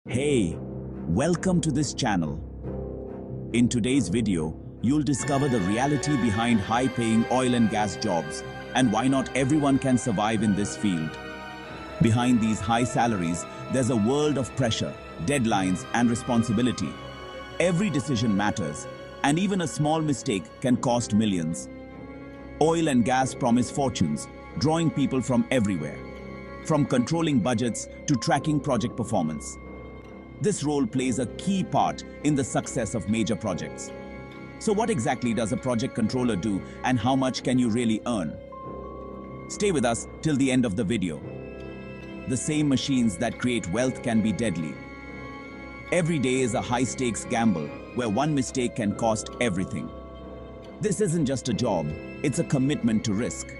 Hey, welcome to this channel. In today's video, you'll discover the reality behind high-paying oil and gas jobs and why not everyone can survive in this field. Behind these high salaries, there's a world of pressure, deadlines, and responsibility. Every decision matters, and even a small mistake can cost millions. Oil and gas promise fortunes, drawing people from everywhere, from controlling budgets to tracking project performance. This role plays a key part in the success of major projects. So what exactly does a project controller do, and how much can you really earn? Stay with us till the end of the video. The same machines that create wealth can be deadly. Every day is a high-stakes gamble where one mistake can cost everything. This isn't just a job, it's a commitment to risk.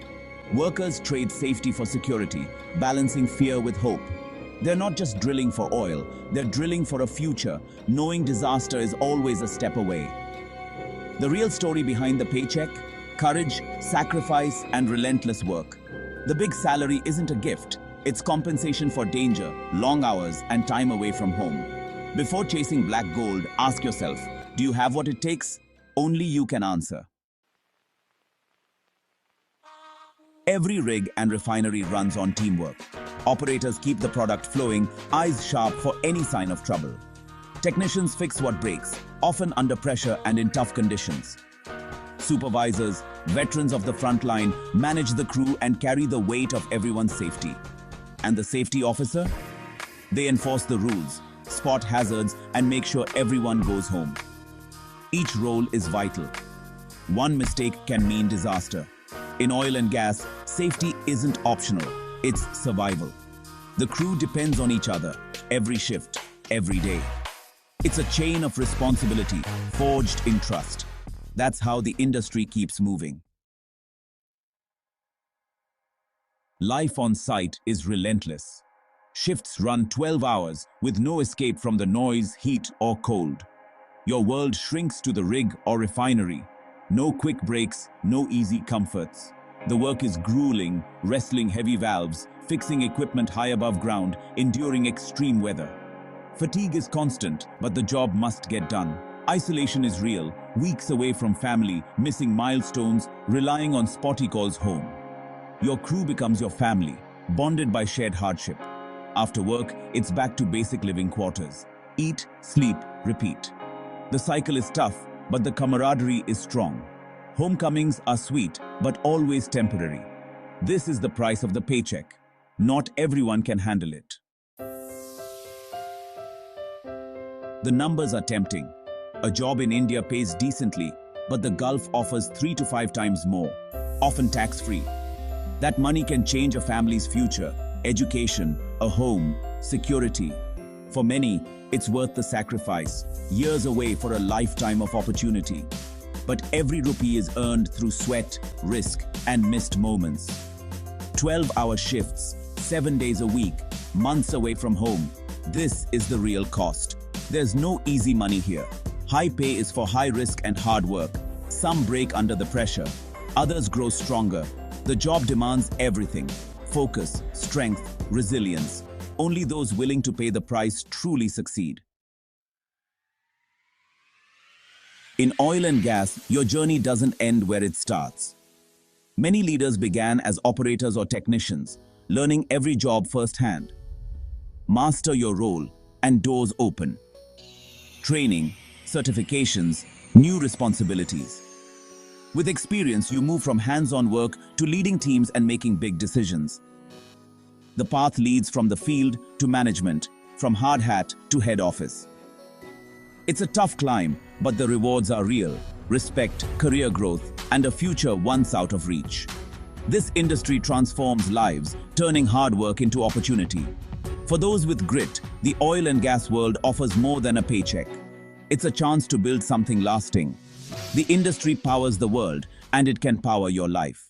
Workers trade safety for security, balancing fear with hope. They're not just drilling for oil, they're drilling for a future, knowing disaster is always a step away. The real story behind the paycheck: courage, sacrifice, and relentless work. The big salary isn't a gift, it's compensation for danger, long hours, and time away from home. Before chasing black gold, ask yourself, do you have what it takes? Only you can answer. Every rig and refinery runs on teamwork. Operators keep the product flowing, eyes sharp for any sign of trouble. Technicians fix what breaks, often under pressure and in tough conditions. Supervisors, veterans of the front line, manage the crew and carry the weight of everyone's safety. And the safety officer? They enforce the rules, spot hazards, and make sure everyone goes home. Each role is vital. One mistake can mean disaster. In oil and gas, safety isn't optional, it's survival. The crew depends on each other, every shift, every day. It's a chain of responsibility, forged in trust. That's how the industry keeps moving. Life on site is relentless. Shifts run 12 hours with no escape from the noise, heat, or cold. Your world shrinks to the rig or refinery. No quick breaks, no easy comforts. The work is grueling, wrestling heavy valves, fixing equipment high above ground, enduring extreme weather. Fatigue is constant, but the job must get done. Isolation is real, weeks away from family, missing milestones, relying on spotty calls home. Your crew becomes your family, bonded by shared hardship. After work, it's back to basic living quarters. Eat, sleep, repeat. The cycle is tough, but the camaraderie is strong. Homecomings are sweet, but always temporary. This is the price of the paycheck. Not everyone can handle it. The numbers are tempting. A job in India pays decently, but the Gulf offers 3 to 5 times more, often tax-free. That money can change a family's future, education, a home, security. For many, it's worth the sacrifice, years away for a lifetime of opportunity. But every rupee is earned through sweat, risk, and missed moments. 12-hour shifts, 7 days a week, months away from home. This is the real cost. There's no easy money here. High pay is for high risk and hard work. Some break under the pressure. Others grow stronger. The job demands everything: focus, strength, resilience. Only those willing to pay the price truly succeed. In oil and gas, your journey doesn't end where it starts. Many leaders began as operators or technicians, learning every job firsthand. Master your role, and doors open. Training, certifications, new responsibilities. With experience, you move from hands-on work to leading teams and making big decisions. The path leads from the field to management, from hard hat to head office. It's a tough climb, but the rewards are real: respect, career growth, and a future once out of reach. This industry transforms lives, turning hard work into opportunity. For those with grit, the oil and gas world offers more than a paycheck. It's a chance to build something lasting. The industry powers the world, and it can power your life.